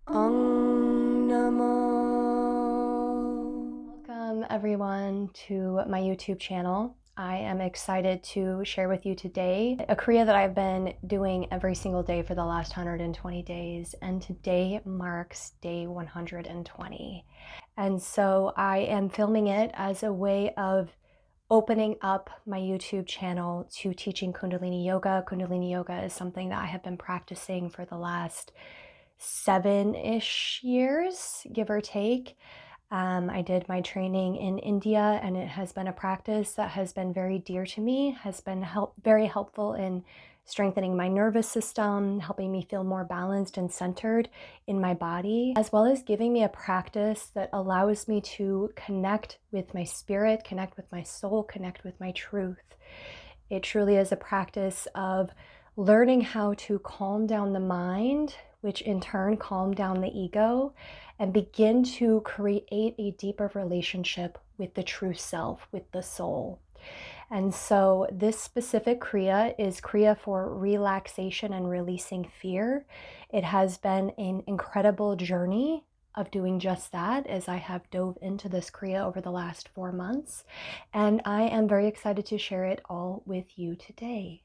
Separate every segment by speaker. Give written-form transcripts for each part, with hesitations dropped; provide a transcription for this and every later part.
Speaker 1: Om Namo. Welcome everyone to my YouTube channel. I am excited to share with you today a Kriya that I've been doing every single day for the last 120 days, and today marks day 120. And so I am filming it as a way of opening up my YouTube channel to teaching Kundalini Yoga. Kundalini Yoga is something that I have been practicing for the last 7-ish years, give or take. I did my training in India, and it has been a practice that has been very dear to me, has been very helpful in strengthening my nervous system, helping me feel more balanced and centered in my body, as well as giving me a practice that allows me to connect with my spirit, connect with my soul, connect with my truth. It truly is a practice of learning how to calm down the mind, which in turn calm down the ego, and begin to create a deeper relationship with the true self, with the soul. And so this specific Kriya is Kriya for relaxation and releasing fear. It has been an incredible journey of doing just that as I have dove into this Kriya over the last 4 months. And I am very excited to share it all with you today.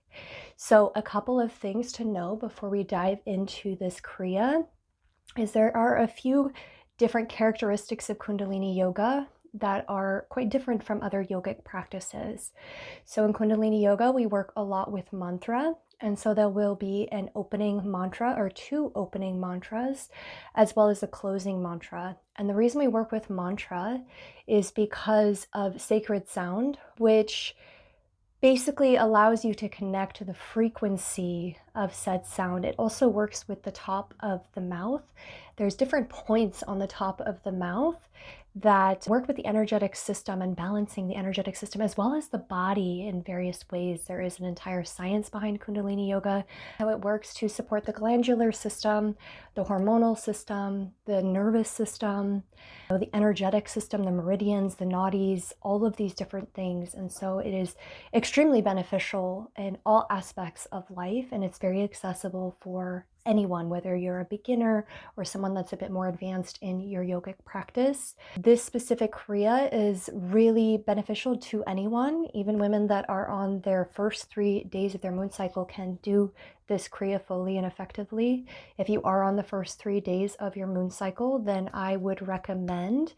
Speaker 1: So a couple of things to know before we dive into this Kriya is there are a few different characteristics of Kundalini Yoga that are quite different from other yogic practices. So in Kundalini Yoga, we work a lot with mantra. And so there will be an opening mantra or 2 opening mantras, as well as a closing mantra. And the reason we work with mantra is because of sacred sound, which basically allows you to connect to the frequency of said sound. It also works with the top of the mouth. There's different points on the top of the mouth that work with the energetic system and balancing the energetic system, as well as the body in various ways. There is an entire science behind Kundalini Yoga, how it works to support the glandular system, the hormonal system, the nervous system, the energetic system, the meridians, the nadis, all of these different things. And so it is extremely beneficial in all aspects of life, and it's very accessible for anyone, whether you're a beginner or someone that's a bit more advanced in your yogic practice. This specific Kriya is really beneficial to anyone. Even women that are on their first 3 days of their moon cycle can do this Kriya fully and effectively. If you are on the first 3 days of your moon cycle, then I would recommend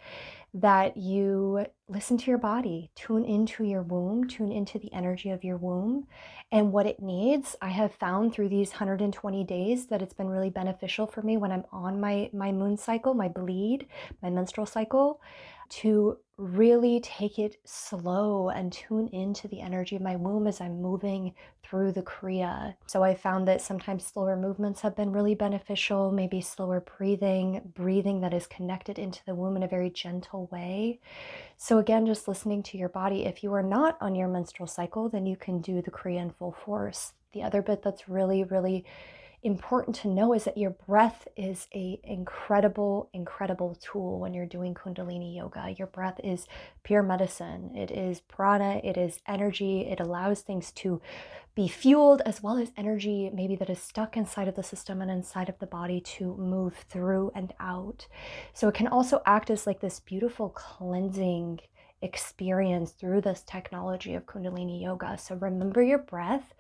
Speaker 1: that you listen to your body, tune into your womb, tune into the energy of your womb and what it needs. I have found through these 120 days that it's been really beneficial for me when I'm on my moon cycle, my bleed, my menstrual cycle, to really take it slow and tune into the energy of my womb as I'm moving through the Kriya. So I found that sometimes slower movements have been really beneficial, maybe slower breathing that is connected into the womb in a very gentle way. So again, just listening to your body. If you are not on your menstrual cycle, then you can do the Kriya in full force. The other bit that's really, really important to know is that your breath is an incredible tool when you're doing Kundalini Yoga. Your breath is pure medicine. It is prana, it is energy. It allows things to be fueled, as well as energy maybe that is stuck inside of the system and inside of the body to move through and out. So it can also act as like this beautiful cleansing experience through this technology of Kundalini Yoga. So remember your breath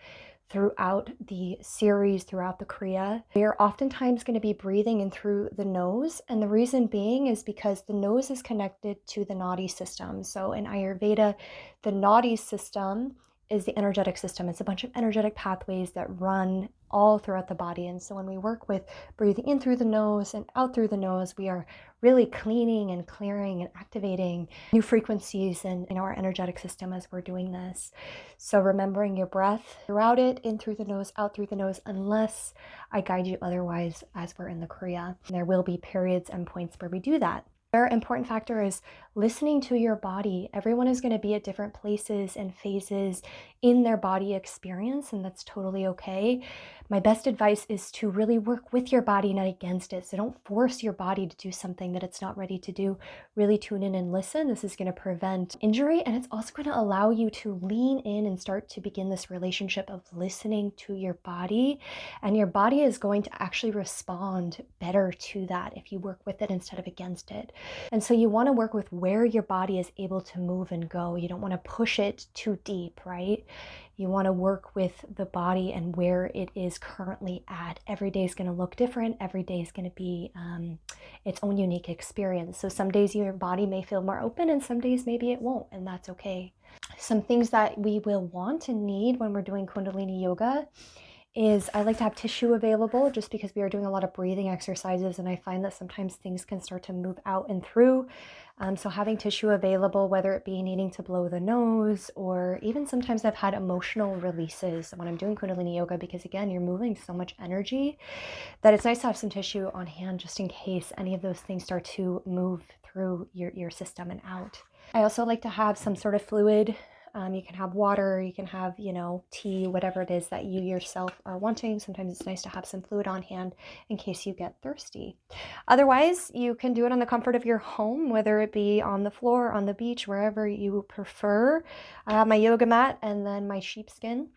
Speaker 1: throughout the series, throughout the Kriya. We are oftentimes going to be breathing in through the nose, and the reason being is because the nose is connected to the nadi system. So in Ayurveda, the nadi system is the energetic system. It's a bunch of energetic pathways that run all throughout the body. And so when we work with breathing in through the nose and out through the nose, we are really cleaning and clearing and activating new frequencies in our energetic system as we're doing this. So remembering your breath throughout it, in through the nose, out through the nose, unless I guide you otherwise as we're in the Kriya. There will be periods and points where we do that. Another important factor is listening to your body. Everyone is going to be at different places and phases in their body experience, and that's totally okay. My best advice is to really work with your body, not against it. So don't force your body to do something that it's not ready to do. Really tune in and listen. This is going to prevent injury, and it's also going to allow you to lean in and start to begin this relationship of listening to your body. And your body is going to actually respond better to that if you work with it instead of against it. And so you want to work with where your body is able to move and go. You don't want to push it too deep, right? You want to work with the body and where it is currently at. Every day is going to look different. Every day is going to be its own unique experience. So some days your body may feel more open and some days maybe it won't, and that's okay. Some things that we will want and need when we're doing Kundalini yoga is I like to have tissue available just because we are doing a lot of breathing exercises, and I find that sometimes things can start to move out and through. So having tissue available, whether it be needing to blow the nose, or even sometimes I've had emotional releases when I'm doing Kundalini yoga, because again, you're moving so much energy that it's nice to have some tissue on hand just in case any of those things start to move through your system and out. I also like to have some sort of fluid. You can have water, you can have, tea, whatever it is that you yourself are wanting. Sometimes it's nice to have some fluid on hand in case you get thirsty. Otherwise, you can do it on the comfort of your home, whether it be on the floor, on the beach, wherever you prefer. I have my yoga mat and then my sheepskin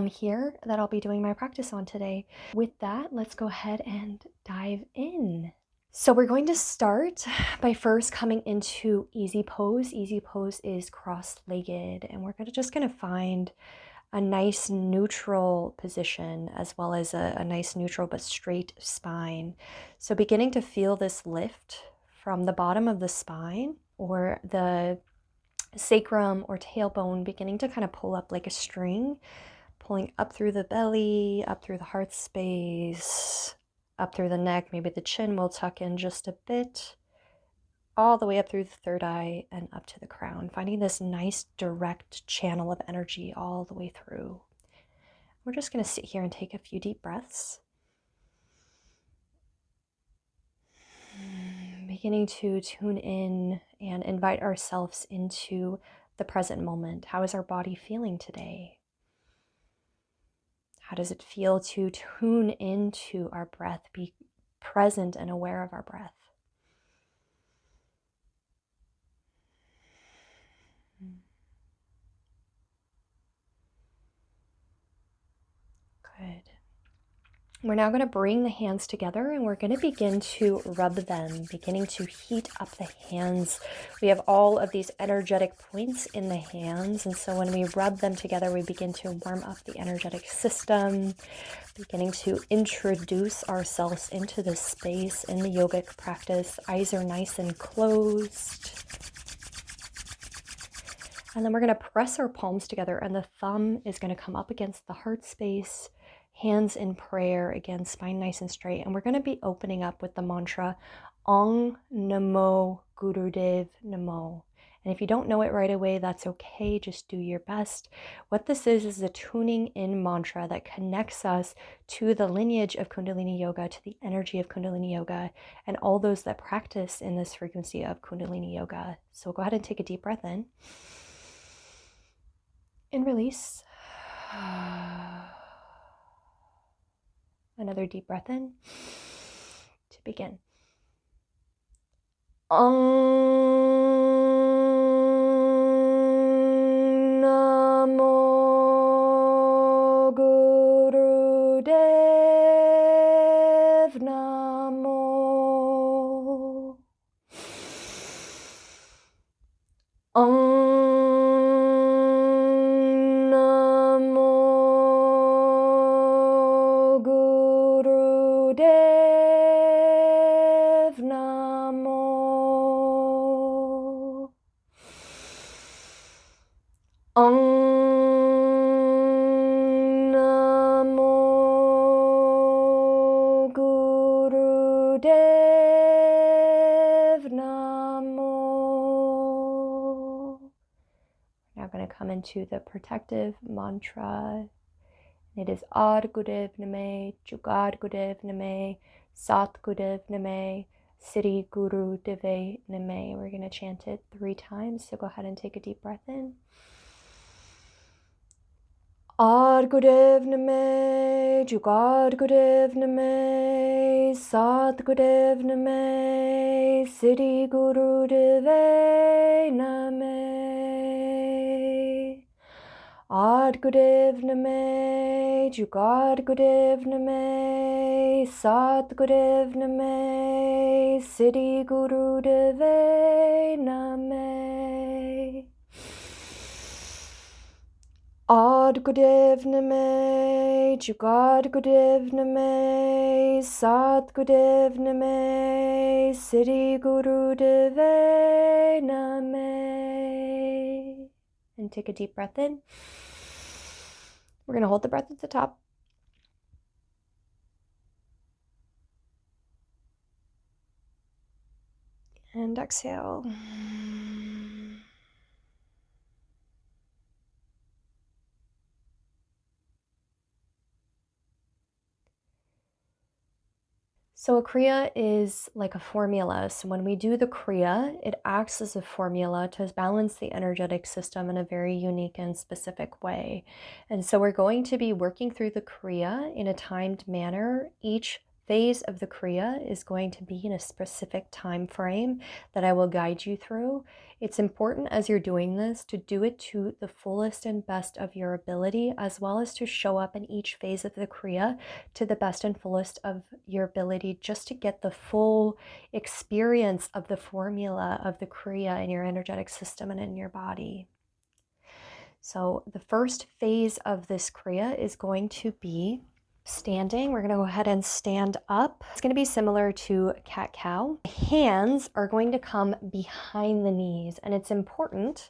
Speaker 1: here that I'll be doing my practice on today. With that, let's go ahead and dive in. So we're going to start by first coming into easy pose. Easy pose is cross-legged, and we're just going to find a nice neutral position as well as a nice neutral but straight spine. So beginning to feel this lift from the bottom of the spine or the sacrum or tailbone, beginning to kind of pull up like a string, pulling up through the belly, up through the heart space, up through the neck. Maybe the chin will tuck in just a bit, all the way up through the third eye and up to the crown, finding this nice direct channel of energy all the way through. We're just going to sit here and take a few deep breaths. Beginning to tune in and invite ourselves into the present moment. How is our body feeling today? How does it feel to tune into our breath, be present and aware of our breath? Good. We're now going to bring the hands together and we're going to begin to rub them, beginning to heat up the hands. We have all of these energetic points in the hands, and so when we rub them together, we begin to warm up the energetic system, beginning to introduce ourselves into this space in the yogic practice. Eyes are nice and closed. And then we're going to press our palms together, and the thumb is going to come up against the heart space. Hands in prayer, again, spine nice and straight. And we're going to be opening up with the mantra, Ong Namo Gurudev Namo. And if you don't know it right away, that's okay. Just do your best. What this is a tuning in mantra that connects us to the lineage of Kundalini Yoga, to the energy of Kundalini Yoga, and all those that practice in this frequency of Kundalini Yoga. So go ahead and take a deep breath in. And release. Another deep breath in to begin. Om Namo Gurudev Namo. Om Om Namo Gurudev Namo. Now going to come into the protective mantra. It is Ad Gurudev Name, Jugad Gurudev Name, Sat Gurudev Name, Sri Guru Deve Name. We're going to chant it 3 times, so go ahead and take a deep breath in. Ad Gurudev Name, Jugad Gurudev Name, Sat Gurudev Name, Sri Guru Deve Name. Ad Gurudev Name, Jugad Gurudev Name, Sat Gurudev Name, Sri Guru Deve Name. Ad Gurudev Name, Jugad Gurudev Name, Sat Gurudev Name, Sri Guru Deve Name. And take a deep breath in. We're going to hold the breath at the top. And exhale. So a Kriya is like a formula. So when we do the Kriya, it acts as a formula to balance the energetic system in a very unique and specific way. And so we're going to be working through the Kriya in a timed manner. Each phase of the Kriya is going to be in a specific time frame that I will guide you through. It's important as you're doing this to do it to the fullest and best of your ability, as well as to show up in each phase of the Kriya to the best and fullest of your ability, just to get the full experience of the formula of the Kriya in your energetic system and in your body. So the first phase of this Kriya is going to be standing. We're going to go ahead and stand up. It's going to be similar to cat-cow. Hands are going to come behind the knees, and it's important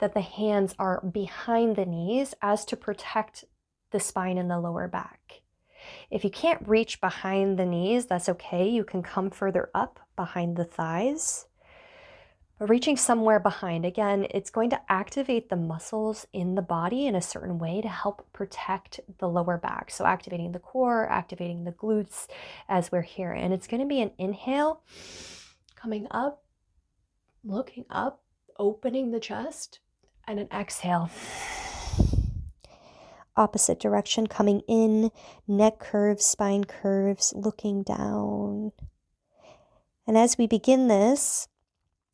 Speaker 1: that the hands are behind the knees as to protect the spine and the lower back. If you can't reach behind the knees, that's okay. You can come further up behind the thighs. But reaching somewhere behind, again, it's going to activate the muscles in the body in a certain way to help protect the lower back. So activating the core, activating the glutes as we're here. And it's going to be an inhale, coming up, looking up, opening the chest, and an exhale. Opposite direction, coming in, neck curves, spine curves, looking down. And as we begin this,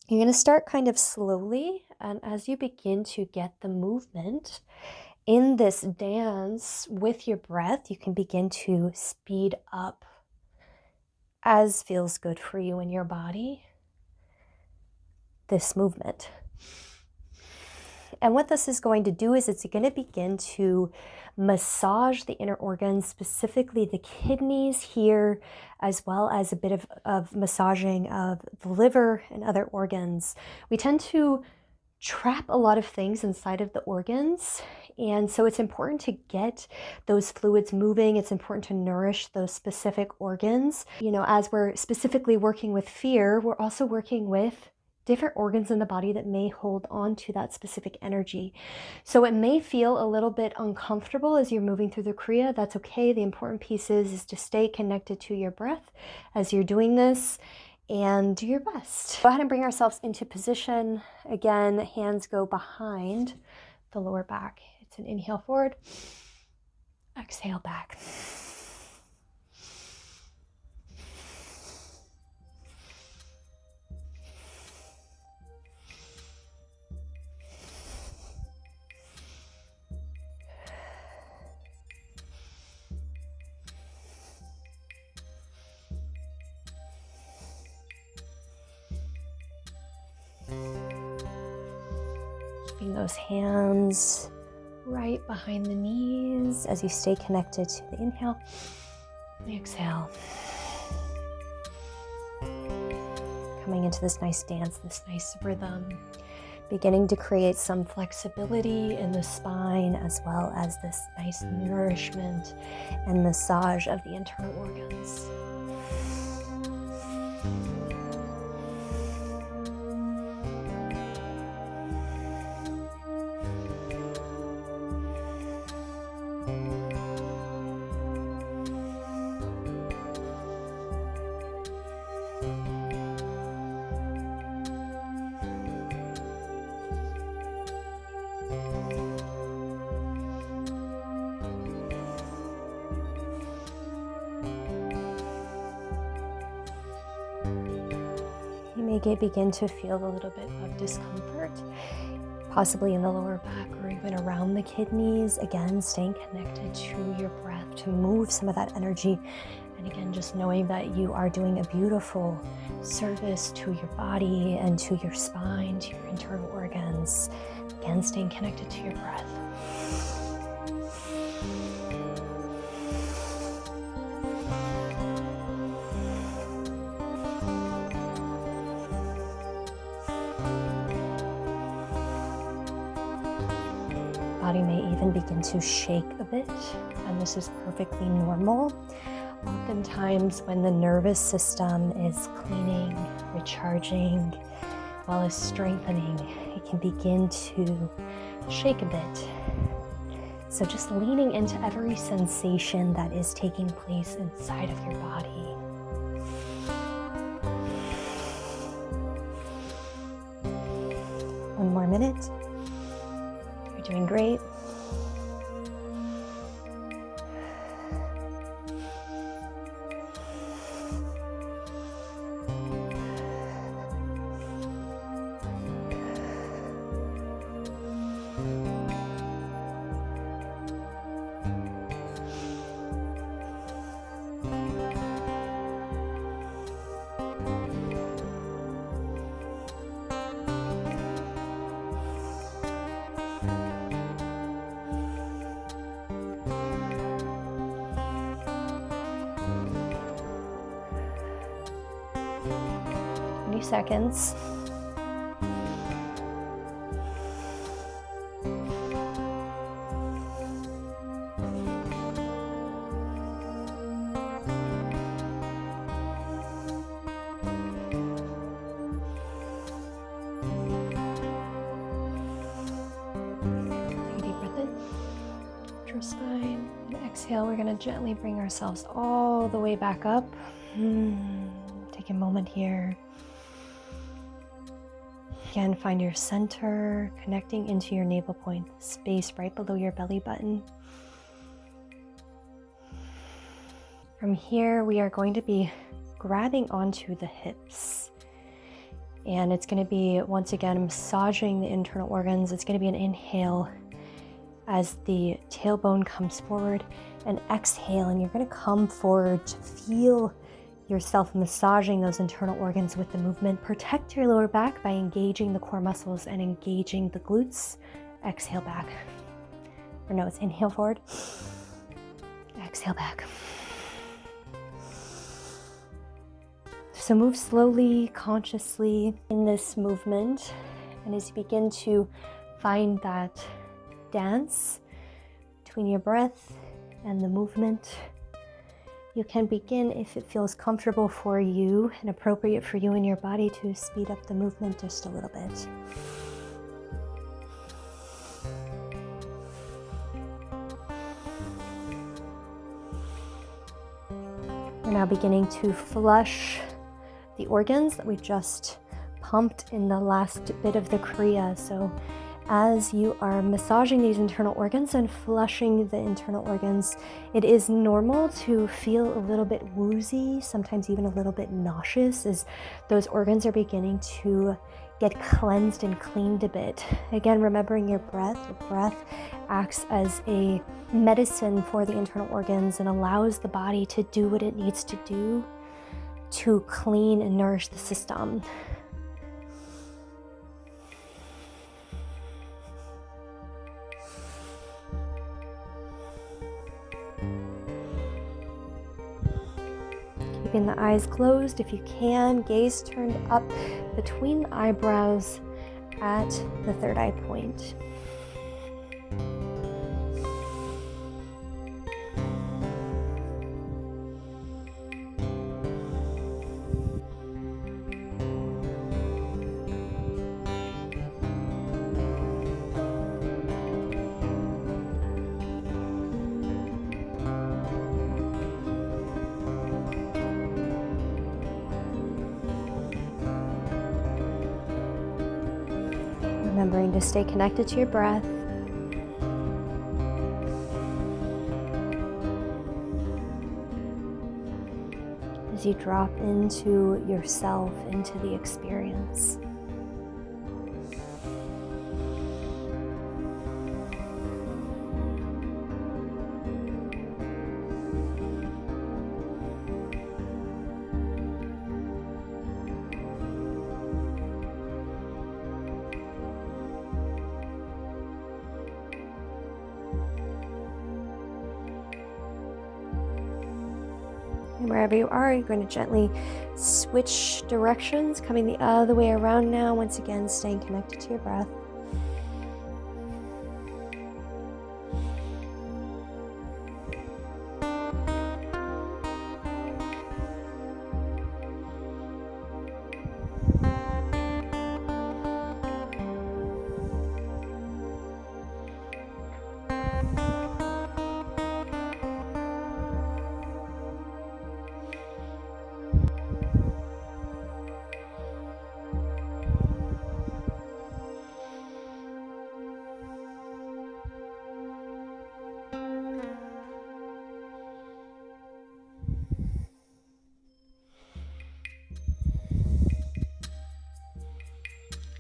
Speaker 1: you're going to start kind of slowly, and as you begin to get the movement in this dance with your breath, you can begin to speed up as feels good for you in your body, this movement. And what this is going to do is it's going to begin to massage the inner organs, specifically the kidneys here, as well as a bit of massaging of the liver and other organs. We tend to trap a lot of things inside of the organs, and so it's important to get those fluids moving. It's important to nourish those specific organs. You know, as we're specifically working with fear, we're also working with different organs in the body that may hold on to that specific energy. So it may feel a little bit uncomfortable as you're moving through the Kriya. That's okay. The important piece is to stay connected to your breath as you're doing this and do your best. Go ahead and bring ourselves into position. Again, hands go behind the lower back. It's an inhale forward, exhale back. Keeping those hands right behind the knees as you stay connected to the inhale and the exhale. Coming into this nice dance, this nice rhythm, beginning to create some flexibility in the spine, as well as this nice nourishment and massage of the internal organs. You may begin to feel a little bit of discomfort, possibly in the lower back or even around the kidneys. Again, staying connected to your breath to move some of that energy. And again, just knowing that you are doing a beautiful service to your body and to your spine, to your internal organs. Again, staying connected to your breath. Body may even begin to shake a bit, and this is perfectly normal. Oftentimes when the nervous system is cleaning, recharging, as well as strengthening, it can begin to shake a bit. So just leaning into every sensation that is taking place inside of your body. One more minute. You're doing great. Seconds. Take a deep breath in, to your spine, and exhale. We're going to gently bring ourselves all the way back up. Take a moment here. Again, find your center, connecting into your navel point, space right below your belly button. From here, we are going to be grabbing onto the hips. And it's going to be, once again, massaging the internal organs. It's going to be an inhale as the tailbone comes forward, and exhale, and you're going to come forward to feel yourself massaging those internal organs with the movement. Protect your lower back by engaging the core muscles and engaging the glutes. Exhale back. Or no, it's inhale forward. Exhale back. So move slowly, consciously in this movement. And as you begin to find that dance between your breath and the movement, you can begin, if it feels comfortable for you and appropriate for you and your body, to speed up the movement just a little bit. We're now beginning to flush the organs that we just pumped in the last bit of the Kriya. So as you are massaging these internal organs and flushing the internal organs, it is normal to feel a little bit woozy, sometimes even a little bit nauseous, as those organs are beginning to get cleansed and cleaned a bit. Again, remembering your breath. Your breath acts as a medicine for the internal organs and allows the body to do what it needs to do to clean and nourish the system. Keeping the eyes closed if you can, gaze turned up between the eyebrows at the third eye point. Remembering to stay connected to your breath. As as you drop into yourself, into the experience. And wherever you are, you're going to gently switch directions, coming the other way around now. Once again, staying connected to your breath.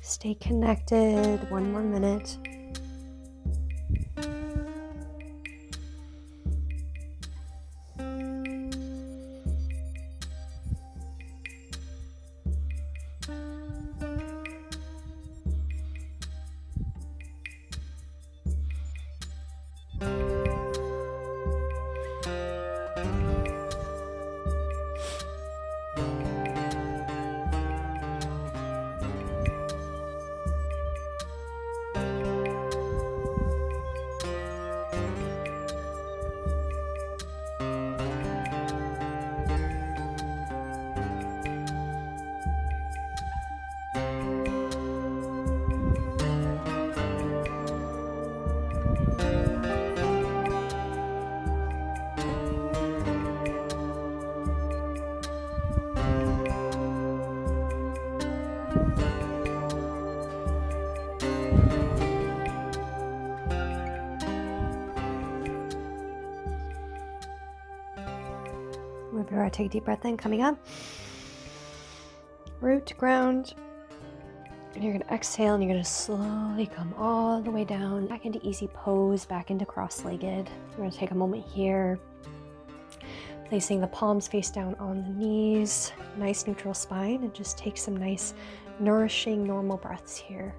Speaker 1: Stay connected. One more minute. Take a deep breath in, coming up. Root to ground. And you're going to exhale, and you're going to slowly come all the way down, back into easy pose, back into cross-legged. We're going to take a moment here, placing the palms face down on the knees, nice neutral spine, and just take some nice, nourishing, normal breaths here.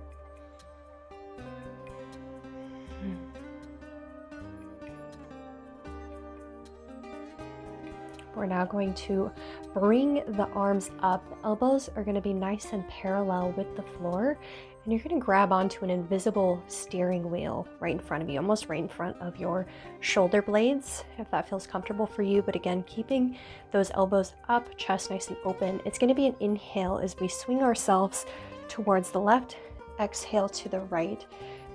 Speaker 1: We're now going to bring the arms up. The elbows are going to be nice and parallel with the floor. And you're going to grab onto an invisible steering wheel right in front of you, almost right in front of your shoulder blades, if that feels comfortable for you. But again, keeping those elbows up, chest nice and open. It's going to be an inhale as we swing ourselves towards the left, exhale to the right,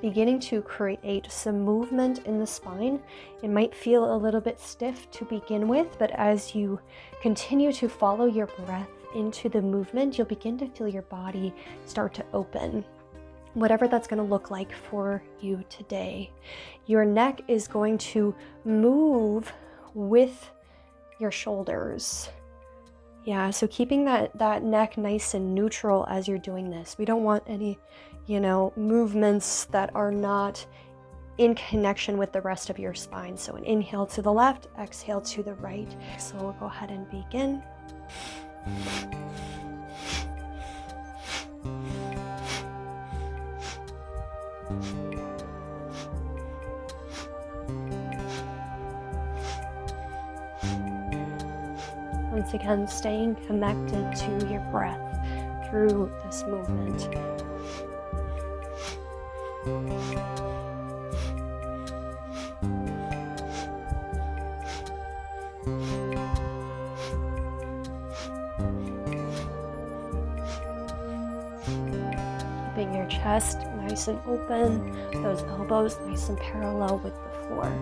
Speaker 1: beginning to create some movement in the spine. It might feel a little bit stiff to begin with, but as you continue to follow your breath into the movement, you'll begin to feel your body start to open, whatever that's going to look like for you today. Your neck is going to move with your shoulders. Yeah, so keeping that neck nice and neutral as you're doing this. We don't want any movements that are not in connection with the rest of your spine. So an inhale to the left, exhale to the right. So we'll go ahead and begin. Once again, staying connected to your breath through this movement. Keeping your chest nice and open, those elbows nice and parallel with the floor.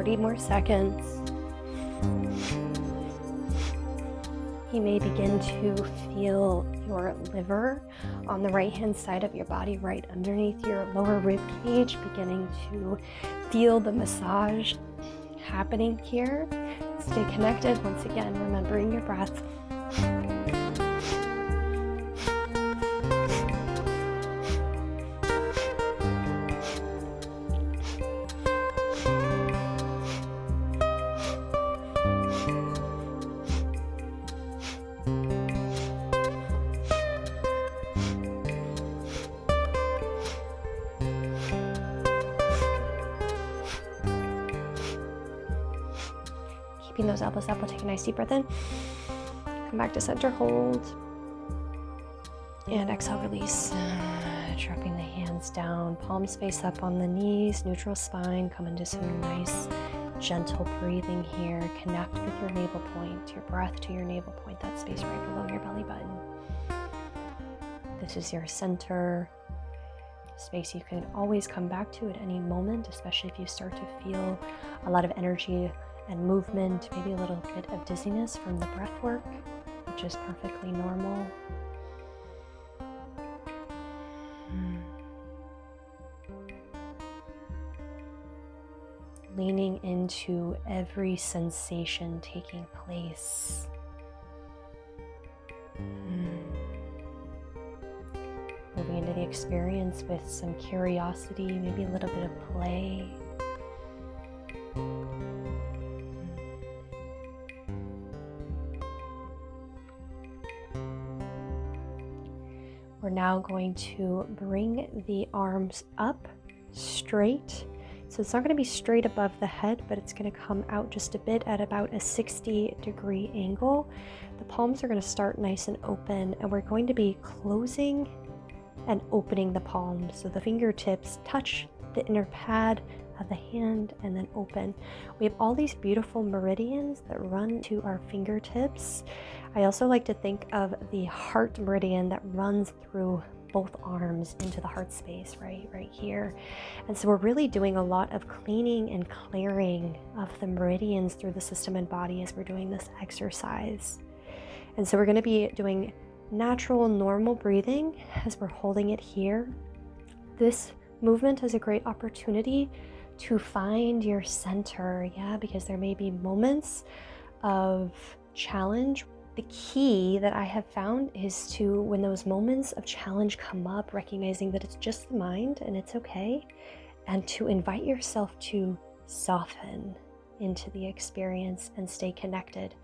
Speaker 1: 30 more seconds. You may begin to feel your liver on the right-hand side of your body, right underneath your lower rib cage, beginning to feel the massage happening here. Stay connected, once again, remembering your breath. Keeping those elbows up, we'll take a nice deep breath in. Come back to center, hold. And exhale, release. Dropping the hands down, palms face up on the knees, neutral spine. Come into some nice, gentle breathing here. Connect with your navel point, your breath to your navel point, that space right below your belly button. This is your center space you can always come back to at any moment, especially if you start to feel a lot of energy and movement, maybe a little bit of dizziness from the breath work, which is perfectly normal. Leaning into every sensation taking place. Moving into the experience with some curiosity, maybe a little bit of play. We're now going to bring the arms up straight. So it's not going to be straight above the head, but it's going to come out just a bit at about a 60-degree angle. The palms are going to start nice and open, and we're going to be closing and opening the palms. So the fingertips touch the inner pad of the hand and then open. We have all these beautiful meridians that run to our fingertips. I also like to think of the heart meridian that runs through both arms into the heart space, right here. And so we're really doing a lot of cleaning and clearing of the meridians through the system and body as we're doing this exercise. And so we're going to be doing natural, normal breathing as we're holding it here. This movement is a great opportunity to find your center, because there may be moments of challenge. The key that I have found is to, when those moments of challenge come up, recognizing that it's just the mind and it's okay, and to invite yourself to soften into the experience and stay connected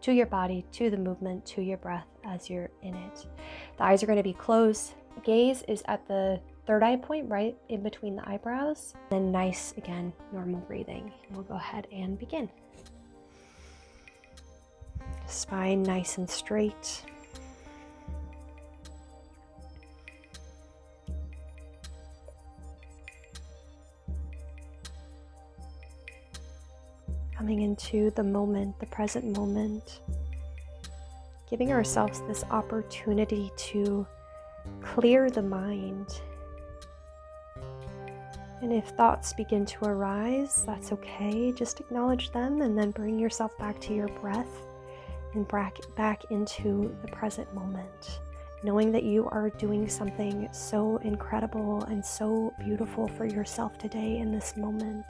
Speaker 1: to your body, to the movement, to your breath as you're in it. The eyes are going to be closed. Gaze is at the third eye point, right in between the eyebrows. Then nice, again, normal breathing. We'll go ahead and begin. Spine nice and straight. Coming into the moment, the present moment. Giving ourselves this opportunity to clear the mind. And if thoughts begin to arise, that's okay. Just acknowledge them and then bring yourself back to your breath and back into the present moment, knowing that you are doing something so incredible and so beautiful for yourself today in this moment.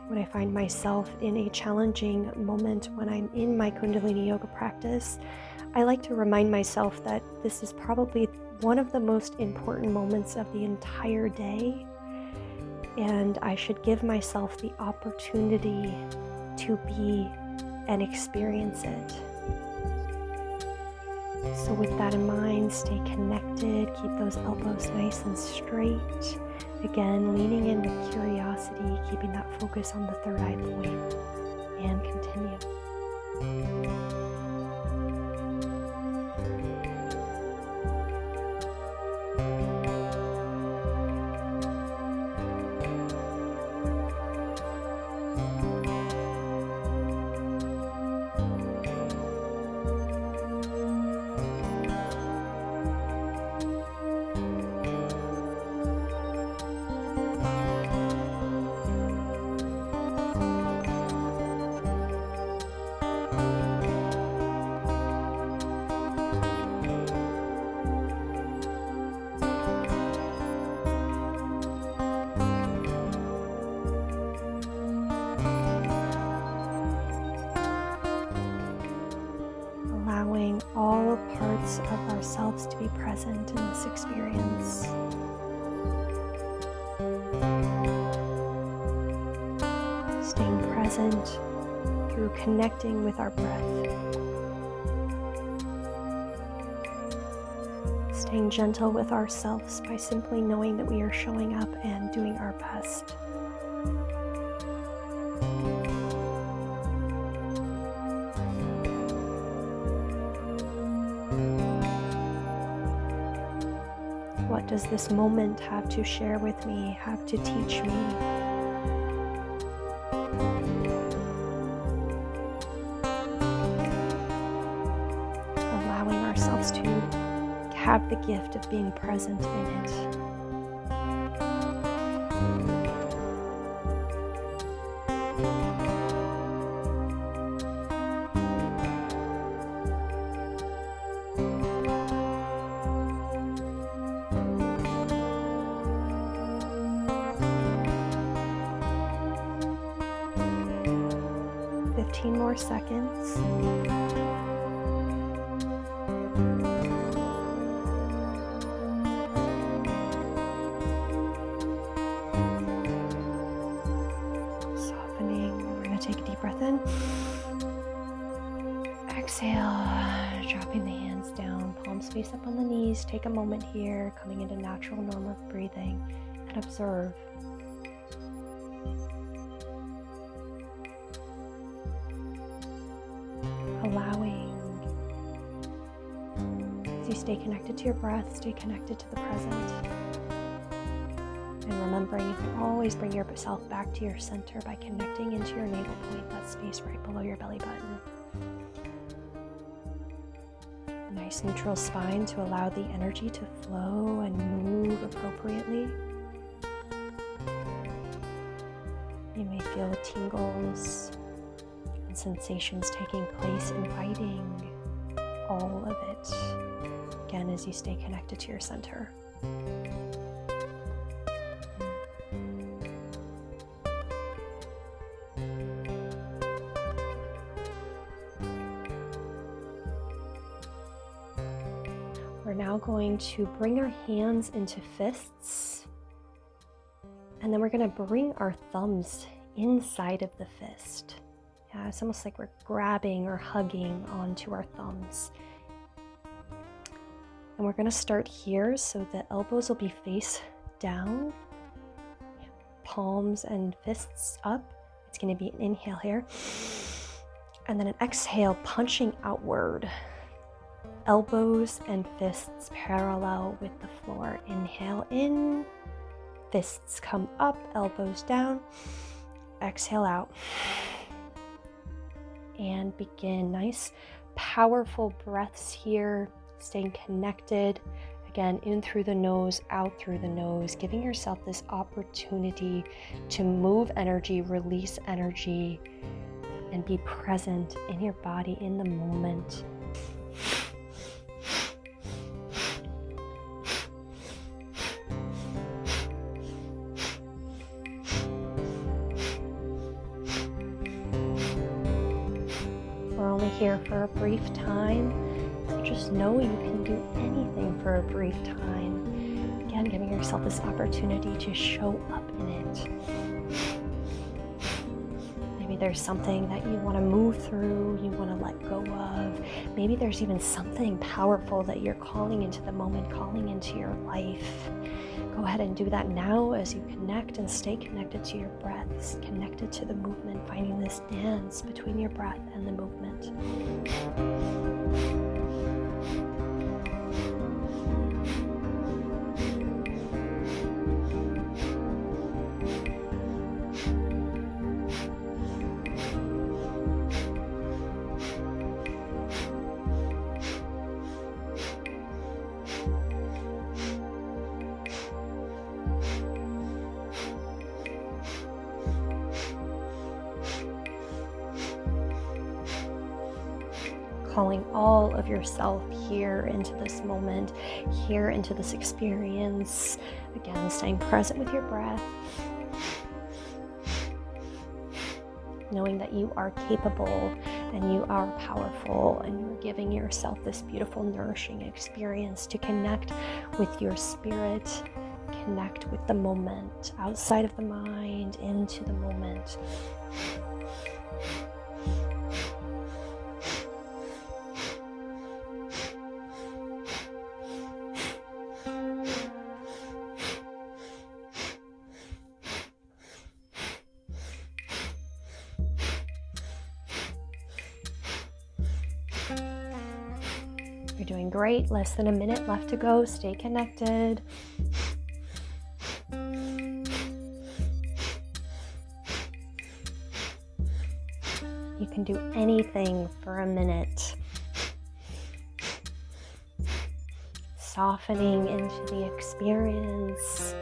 Speaker 1: When I find myself in a challenging moment when I'm in my Kundalini yoga practice, I like to remind myself that this is probably one of the most important moments of the entire day, and I should give myself the opportunity to be and experience it. So with that in mind, stay connected, keep those elbows nice and straight. Again, leaning in with curiosity, keeping that focus on the third eye point, and continue. allowing all parts of ourselves to be present in this experience. Staying present through connecting with our breath. Staying gentle with ourselves by simply knowing that we are showing up and doing our best. What does this moment have to share with me, have to teach me? Allowing ourselves to have the gift of being present in it. More seconds. Softening. We're going to take a deep breath in. Exhale, dropping the hands down, palms face up on the knees. Take a moment here, coming into natural normal breathing, and observe. Allowing, as you stay connected to your breath, stay connected to the present. And remembering you can always bring yourself back to your center by connecting into your navel point, that space right below your belly button. Nice neutral spine to allow the energy to flow and move appropriately. You may feel tingles and sensations taking place, inviting all of it, again, as you stay connected to your center. We're now going to bring our hands into fists, and then we're going to bring our thumbs inside of the fist. Yeah, it's almost like we're grabbing or hugging onto our thumbs. And we're going to start here, so the elbows will be face down, palms and fists up. It's going to be an inhale here, and then an exhale, punching outward. Elbows and fists parallel with the floor. Inhale in, fists come up, elbows down. Exhale out. And begin nice, powerful breaths here, staying connected. Again, in through the nose, out through the nose, giving yourself this opportunity to move energy, release energy, and be present in your body in the moment. Here for a brief time, so just know you can do anything for a brief time. Again, giving yourself this opportunity to show up in it. Maybe there's something that you want to move through, you want to let go of. Maybe there's even something powerful that you're calling into the moment, calling into your life. Go ahead and do that now as you connect and stay connected to your breaths, connected to the movement, finding this dance between your breath and the movement. Calling all of yourself here into this moment, here into this experience. Again, staying present with your breath. Knowing that you are capable then you are powerful, and you're giving yourself this beautiful, nourishing experience to connect with your spirit, connect with the moment, outside of the mind, into the moment. You're doing great. Less than a minute left to go. Stay connected. You can do anything for a minute. Softening into the experience.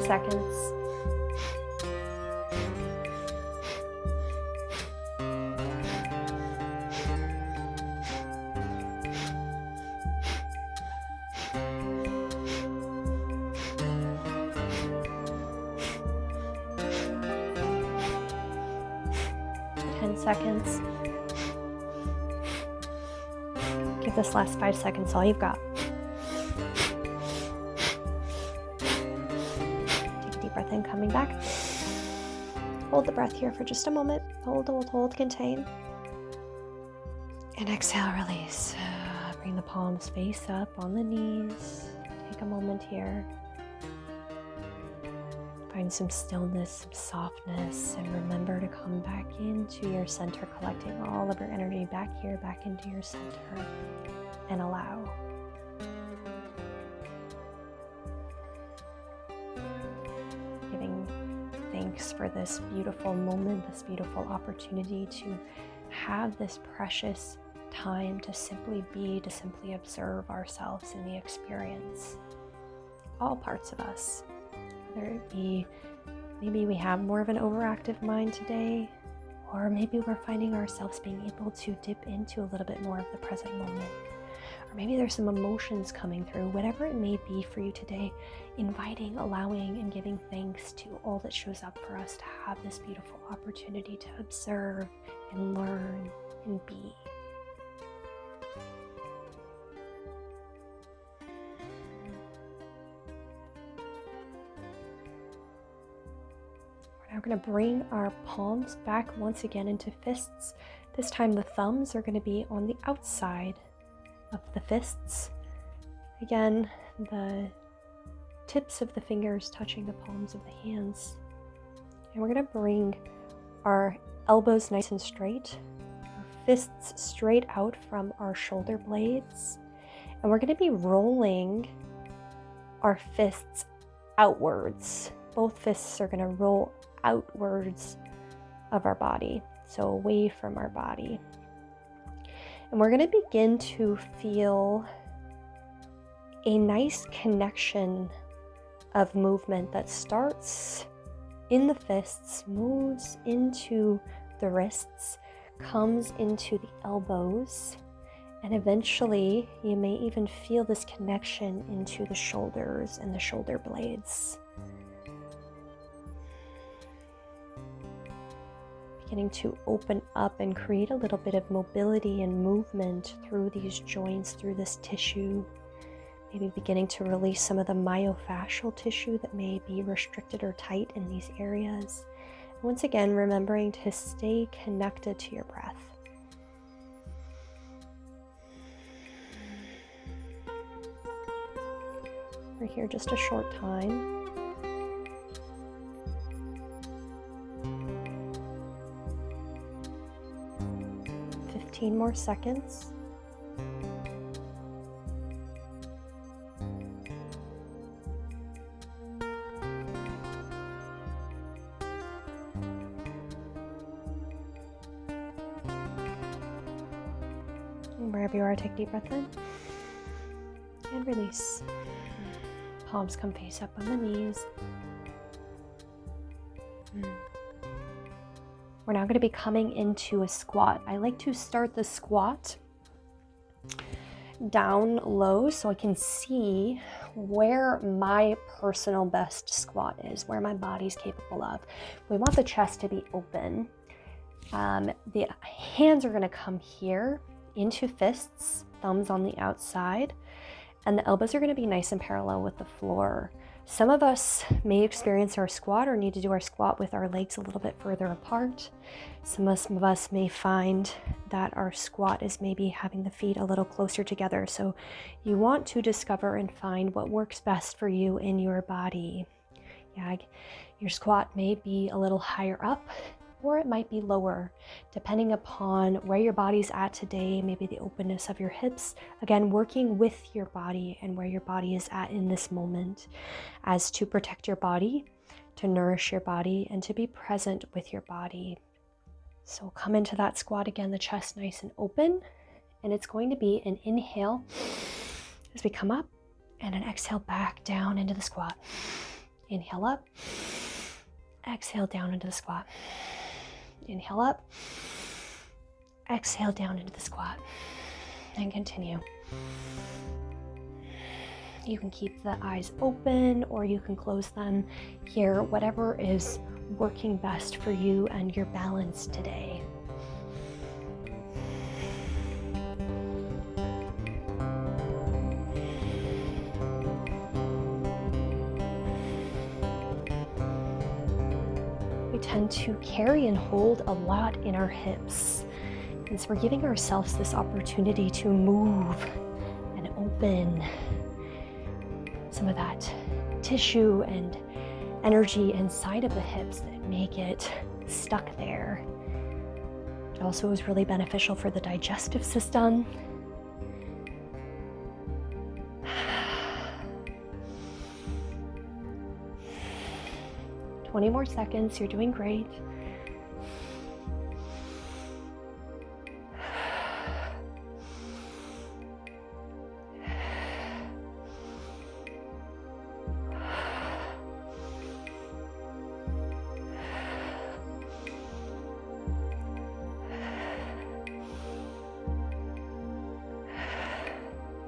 Speaker 1: Seconds. Seconds. Give this last 5 seconds all you've got. Take a deep breath in, coming back. Hold the breath here for just a moment. Hold, contain. And exhale, release. Bring the palms face up on the knees. Take a moment here. Find some stillness, some softness, and remember to come back into your center, collecting all of your energy back here, back into your center, and allow. Giving thanks for this beautiful moment, this beautiful opportunity to have this precious time to simply be, to simply observe ourselves in the experience. All parts of us. Whether it be, maybe we have more of an overactive mind today, or maybe we're finding ourselves being able to dip into a little bit more of the present moment. Or maybe there's some emotions coming through. Whatever it may be for you today, inviting, allowing, and giving thanks to all that shows up for us to have this beautiful opportunity to observe and learn and be. We're going to bring our palms back once again into fists. This time the thumbs are going to be on the outside of the fists. Again, the tips of the fingers touching the palms of the hands. And we're going to bring our elbows nice and straight, our fists straight out from our shoulder blades. And we're going to be rolling our fists outwards. Both fists are going to roll outwards of our body, so away from our body. And we're going to begin to feel a nice connection of movement that starts in the fists, moves into the wrists, comes into the elbows, and eventually you may even feel this connection into the shoulders and the shoulder blades. Beginning to open up and create a little bit of mobility and movement through these joints, through this tissue. Maybe beginning to release some of the myofascial tissue that may be restricted or tight in these areas. And once again, remembering to stay connected to your breath. We're here just a short time. 15 more seconds. And wherever you are, take a deep breath in and release. Palms come face up on the knees. We're now going to be coming into a squat. I like to start the squat down low so I can see where my personal best squat is, where my body's capable of. We want the chest to be open. The hands are going to come here into fists, thumbs on the outside, and the elbows are going to be nice and parallel with the floor. Some of us may experience our squat or need to do our squat with our legs a little bit further apart. Some of us may find that our squat is maybe having the feet a little closer together. So you want to discover and find what works best for you in your body. Yeah, your squat may be a little higher up, or it might be lower, depending upon where your body's at today, maybe the openness of your hips. Again, working with your body and where your body is at in this moment, as to protect your body, to nourish your body, and to be present with your body. So come into that squat again, the chest nice and open, and it's going to be an inhale as we come up, and an exhale back down into the squat. Inhale up, exhale down into the squat. Inhale up, exhale down into the squat, and continue. You can keep the eyes open or you can close them here, whatever is working best for you and your balance today. We tend to carry and hold a lot in our hips. And so we're giving ourselves this opportunity to move and open some of that tissue and energy inside of the hips that may get stuck there. It also is really beneficial for the digestive system. 20 more seconds, you're doing great.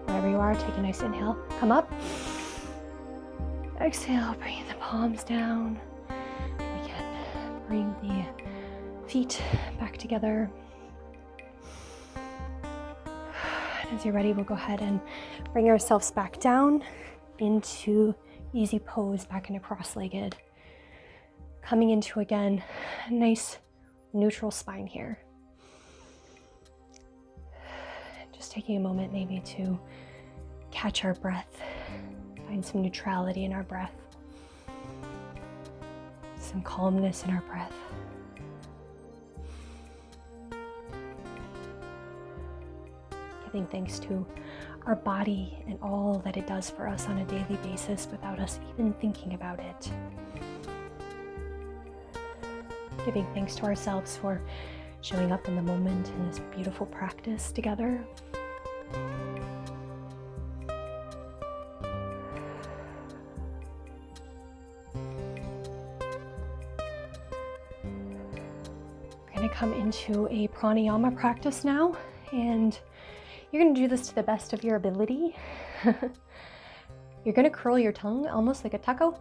Speaker 1: Wherever you are, take a nice inhale. Come up. Exhale, bring the palms down. We can bring the feet back together. And as you're ready, we'll go ahead and bring ourselves back down into easy pose, back into cross-legged. Coming into, again, a nice neutral spine here. Just taking a moment maybe to catch our breath, find some neutrality in our breath, some calmness in our breath. Giving thanks to our body and all that it does for us on a daily basis without us even thinking about it. Giving thanks to ourselves for showing up in the moment in this beautiful practice together. We're going to come into a pranayama practice now, and you're going to do this to the best of your ability. You're going to curl your tongue almost like a taco,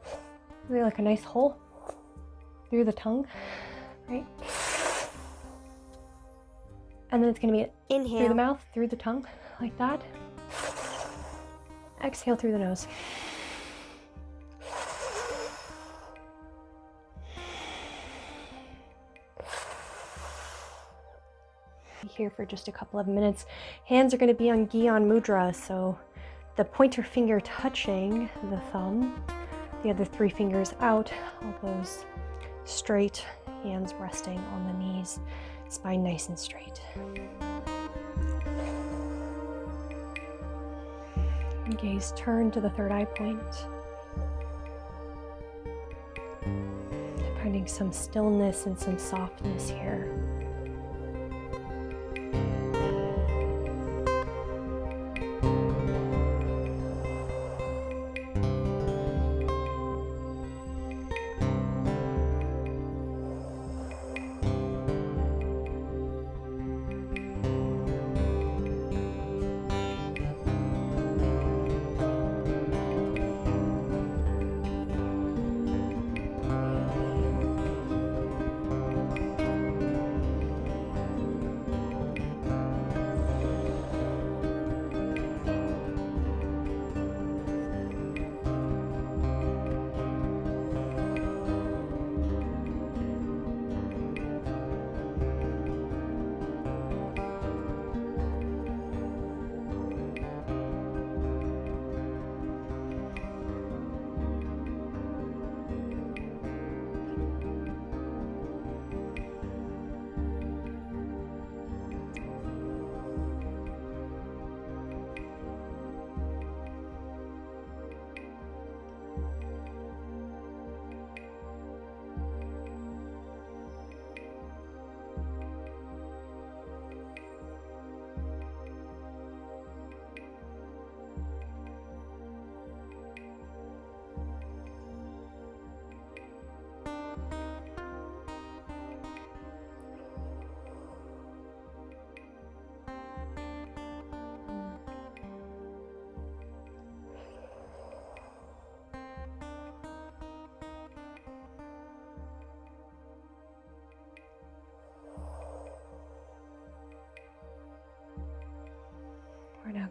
Speaker 1: really like a nice hole through the tongue, right? And then it's going to be inhale through the mouth, through the tongue, like that. Exhale through the nose. Here for just a couple of minutes. Hands are going to be on Gyan Mudra, so the pointer finger touching the thumb, the other three fingers out, elbows straight, hands resting on the knees, spine nice and straight. And gaze turn to the third eye point. Finding some stillness and some softness here.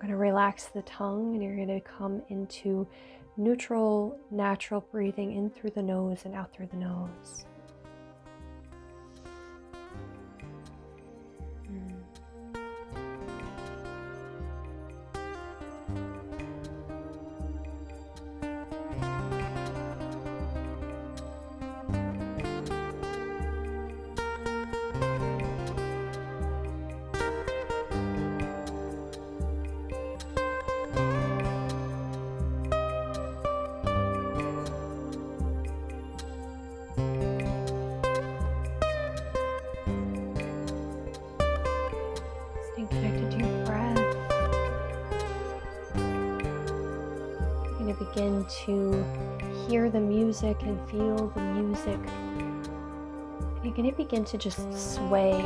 Speaker 1: going to relax the tongue, and you're going to come into neutral, natural breathing in through the nose and out through the nose. Staying connected to your breath. You're going to begin to hear the music and feel the music. And you're going to begin to just sway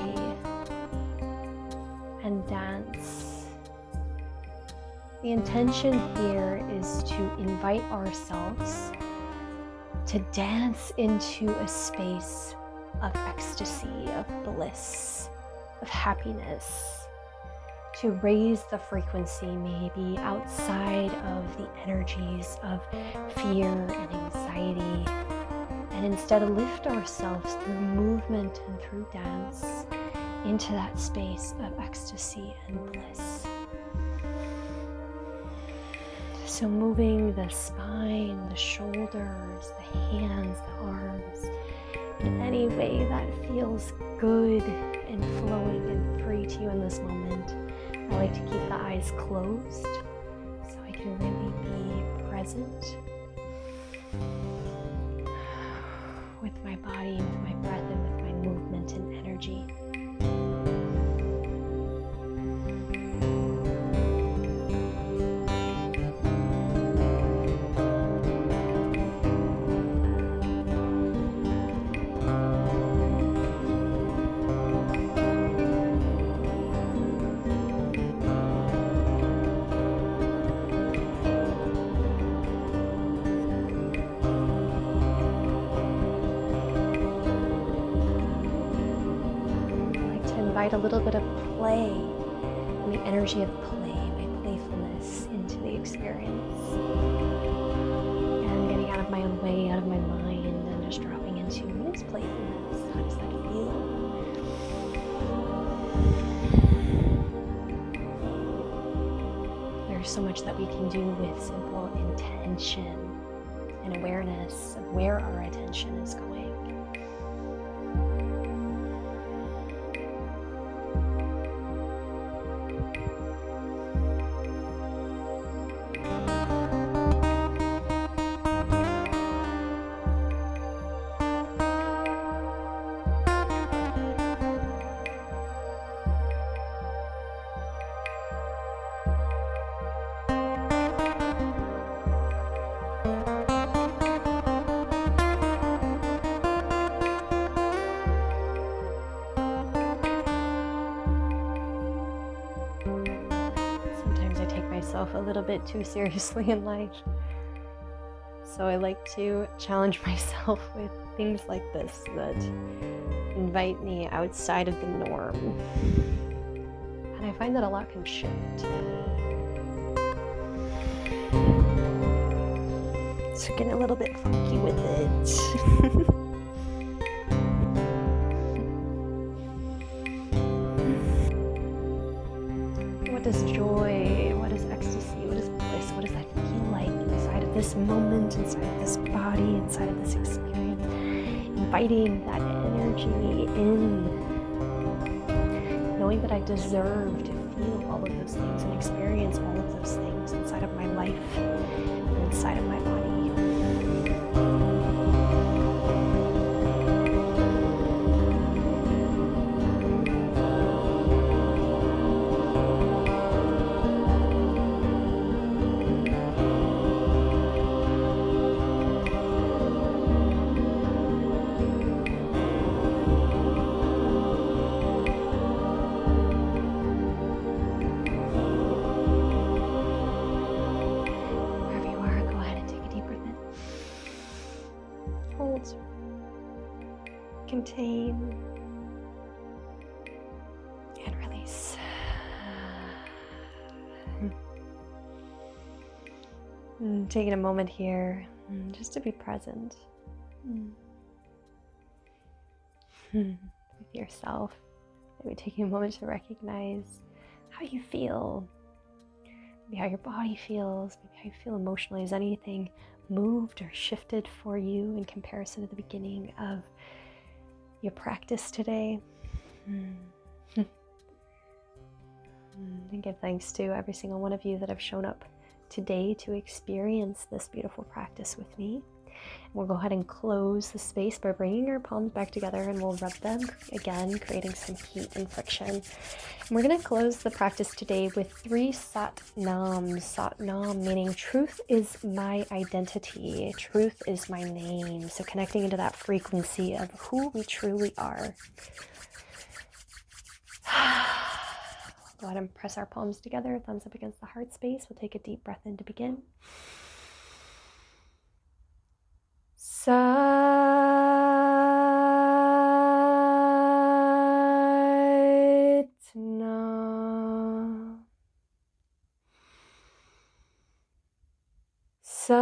Speaker 1: and dance. The intention here is to invite ourselves to dance into a space of ecstasy, of bliss, of happiness, to raise the frequency maybe outside of the energies of fear and anxiety, and instead lift ourselves through movement and through dance into that space of ecstasy and bliss. So moving the spine, the shoulders, the hands, the arms, in any way that feels good and flowing and free to you in this moment. I like to keep the eyes closed so I can really be present with my body, with my breath, and with my movement and energy. A little bit of play and the energy of play, my playfulness into the experience. And getting out of my own way, out of my mind, and just dropping into what is playfulness? How does that feel? There's so much that we can do with simple intention and awareness of where our attention is going. A little bit too seriously in life. So I like to challenge myself with things like this that invite me outside of the norm. And I find that a lot can shift. So getting a little bit funky with it. What is joy? What is ecstasy? What is bliss? What does that feel like inside of this moment, inside of this body, inside of this experience? Inviting that energy in. Knowing that I deserve to feel all of those things and experience all of those things inside of my life and inside of my body. Contain and release. Taking a moment here just to be present with yourself. Maybe taking a moment to recognize how you feel, maybe how your body feels, maybe how you feel emotionally. Has anything moved or shifted for you in comparison to the beginning of your practice today? And give thanks to every single one of you that have shown up today to experience this beautiful practice with me. We'll go ahead and close the space by bringing our palms back together, and we'll rub them again, creating some heat and friction. And we're going to close the practice today with 3 Sat Nams. Sat Nam meaning truth is my identity, truth is my name. So connecting into that frequency of who we truly are. Go ahead and press our palms together, thumbs up against the heart space. We'll take a deep breath in to begin. Sat Nam. Sat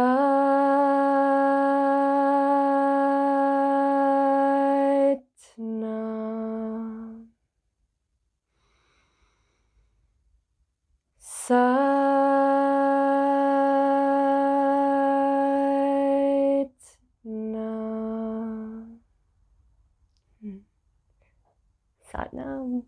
Speaker 1: Nam. Sat Nam. Sat Nam.